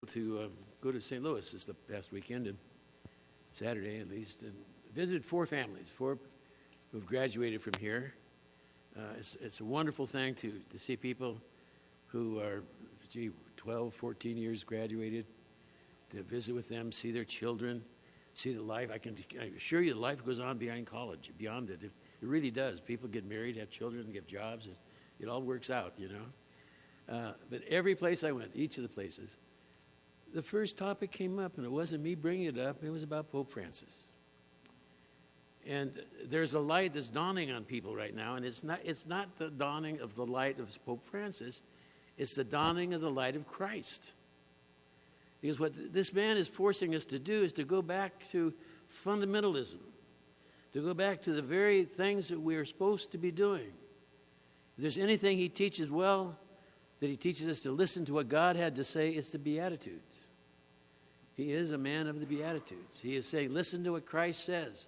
to go to St. Louis this past weekend, and Saturday at least, and visited four families, four who have graduated from here. It's a wonderful thing to see people who are, 12, 14 years graduated, to visit with them, see their children, see the life. I assure you, the life goes on beyond college, beyond it. It really does. People get married, have children, get jobs. It all works out, you know. But every place I went, each of the places, the first topic came up, and it wasn't me bringing it up. It was about Pope Francis. And there's a light that's dawning on people right now, and it's not the dawning of the light of Pope Francis. It's the dawning of the light of Christ. Because what this man is forcing us to do is to go back to fundamentalism, to go back to the very things that we are supposed to be doing. If there's anything he teaches well, that he teaches us to listen to what God had to say, it's the Beatitudes. He is a man of the Beatitudes. He is saying, listen to what Christ says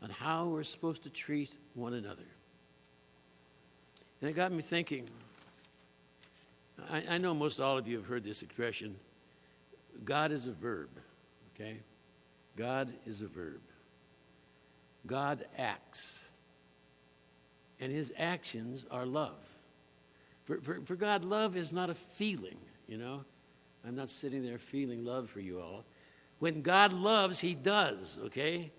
on how we're supposed to treat one another. And it got me thinking. I know most all of you have heard this expression, God is a verb, okay? God is a verb. God acts, and his actions are love. For God, love is not a feeling, you know. I'm not sitting there feeling love for you all. When God loves, he does, okay?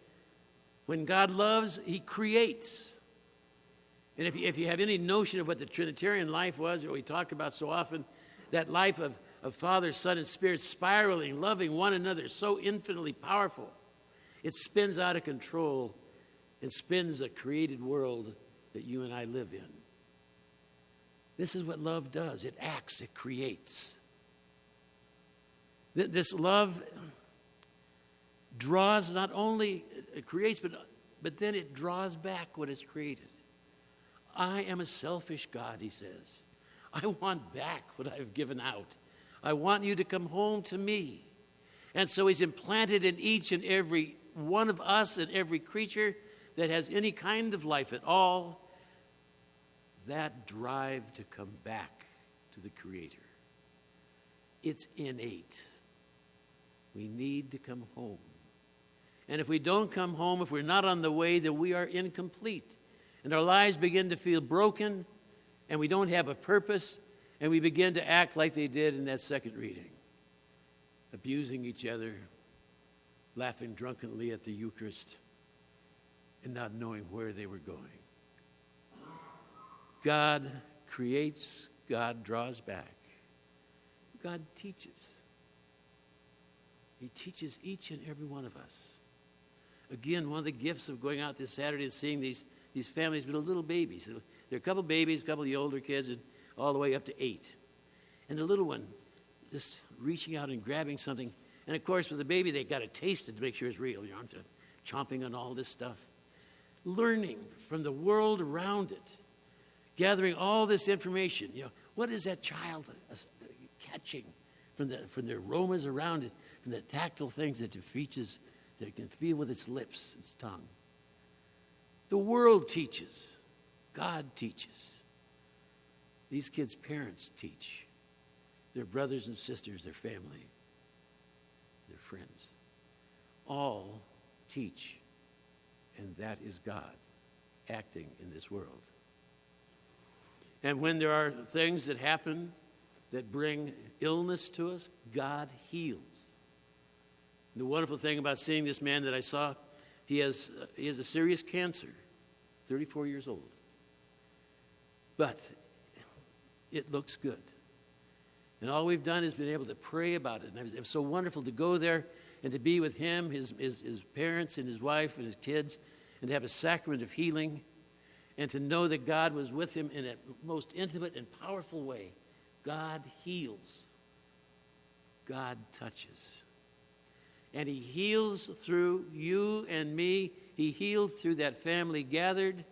When God loves, he creates. And if you have any notion of what the Trinitarian life was, that we talk about so often, that life of Father, Son, and Spirit spiraling, loving one another, so infinitely powerful, it spins out of control and spins a created world that you and I live in. This is what love does. It acts, it creates. This love draws, not only it creates, but then it draws back what is created. I am a selfish God, he says. I want back what I've given out. I want you to come home to me. And so he's implanted in each and every one of us and every creature that has any kind of life at all, that drive to come back to the Creator. It's innate. We need to come home. And if we don't come home, if we're not on the way, then we are incomplete. And our lives begin to feel broken, and we don't have a purpose, and we begin to act like they did in that second reading, abusing each other, laughing drunkenly at the Eucharist, and not knowing where they were going. God creates, God draws back. God teaches. He teaches each and every one of us. Again, one of the gifts of going out this Saturday and seeing these families with little babies. There are a couple babies, a couple of the older kids, and all the way up to 8. And the little one just reaching out and grabbing something. And of course, with the baby, they got to taste it to make sure it's real. You know, instead of chomping on all this stuff. Learning from the world around it. Gathering all this information. You know, what is that child catching from the aromas around it, from the tactile things that it reaches, that it can feel with its lips, its tongue. The world teaches. God teaches. These kids' parents teach. Their brothers and sisters, their family, their friends. All teach. And that is God acting in this world. And when there are things that happen that bring illness to us, God heals. The wonderful thing about seeing this man that I saw, he has a serious cancer, 34 years old. But it looks good. And all we've done is been able to pray about it. And it was so wonderful to go there and to be with him, his parents and his wife and his kids, and to have a sacrament of healing, and to know that God was with him in a most intimate and powerful way. God heals. God touches. And he heals through you and me. He healed through that family gathered,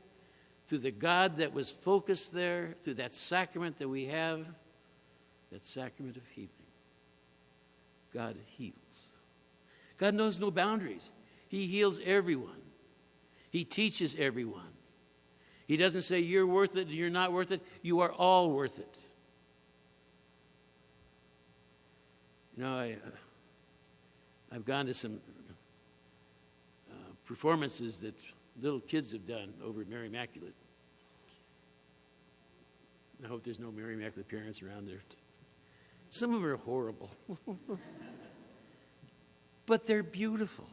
through the God that was focused there, through that sacrament that we have, that sacrament of healing. God heals. God knows no boundaries. He heals everyone. He teaches everyone. He doesn't say you're worth it and you're not worth it. You are all worth it. I've gone to some performances that little kids have done over at Mary Immaculate. I hope there's no Mary Immaculate parents around there. Some of them are horrible. But they're beautiful.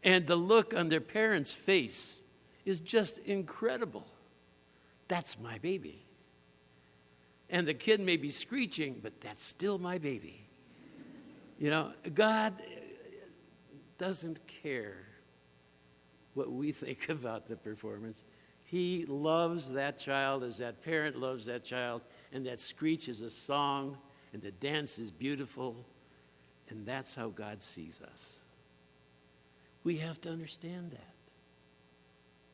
And the look on their parents' face is just incredible. That's my baby. And the kid may be screeching, but that's still my baby. God doesn't care what we think about the performance. He loves that child as that parent loves that child, and that screech is a song, and the dance is beautiful, and that's how God sees us. We have to understand that.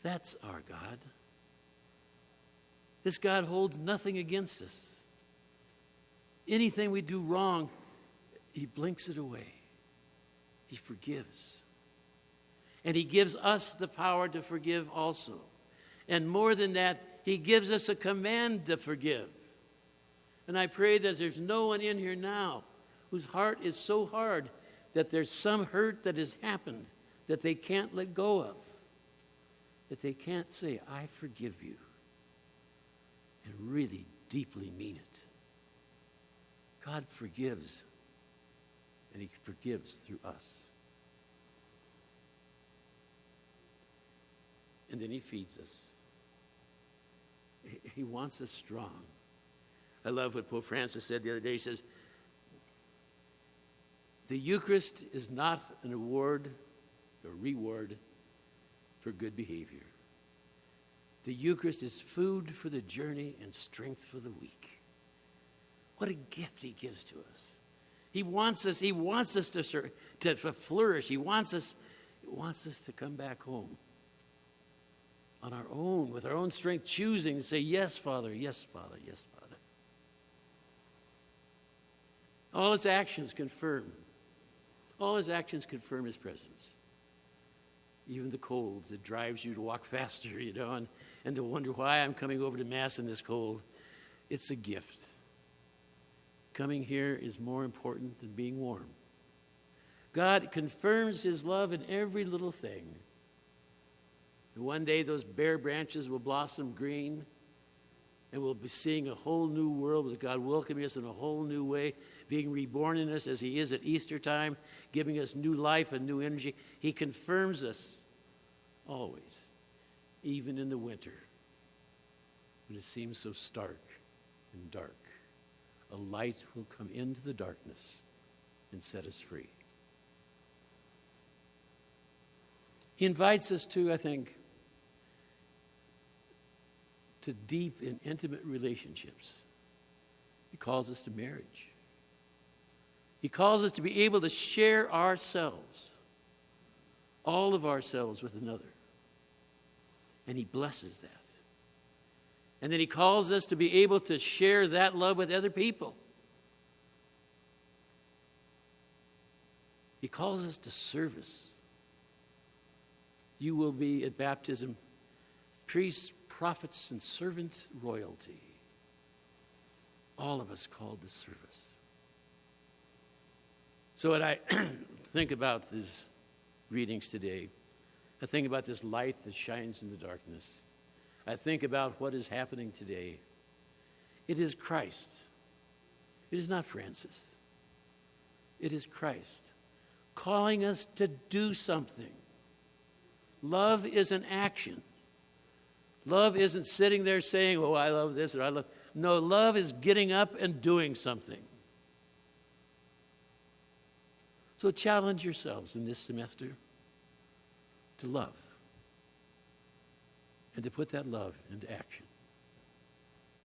That's our God. This God holds nothing against us. Anything we do wrong, He blinks it away. He forgives. And He gives us the power to forgive also. And more than that, He gives us a command to forgive. And I pray that there's no one in here now whose heart is so hard that there's some hurt that has happened that they can't let go of. That they can't say, I forgive you. And really deeply mean it. God forgives. And He forgives through us. And then He feeds us. He wants us strong. I love what Pope Francis said the other day. He says, the Eucharist is not an award or reward for good behavior. The Eucharist is food for the journey and strength for the weak. What a gift He gives to us. He wants us to flourish. He wants us to come back home on our own, with our own strength, choosing to say, yes, Father, yes, Father, yes, Father. All His actions confirm. All His actions confirm His presence. Even the cold that drives you to walk faster, and to wonder why I'm coming over to Mass in this cold. It's a gift. Coming here is more important than being warm. God confirms His love in every little thing. And one day those bare branches will blossom green, and we'll be seeing a whole new world with God welcoming us in a whole new way, being reborn in us as He is at Easter time, giving us new life and new energy. He confirms us always, even in the winter, when it seems so stark and dark. A light will come into the darkness and set us free. He invites us to, I think, to deep and intimate relationships. He calls us to marriage. He calls us to be able to share ourselves, all of ourselves, with another. And He blesses that. And then He calls us to be able to share that love with other people. He calls us to service. You will be at baptism priests, prophets, and servant royalty. All of us called to service. So when I think about these readings today, I think about this light that shines in the darkness. I think about what is happening today. It is Christ. It is not Francis. It is Christ calling us to do something. Love is an action. Love isn't sitting there saying, oh, I love this or I love... No, love is getting up and doing something. So challenge yourselves in this semester to love and to put that love into action.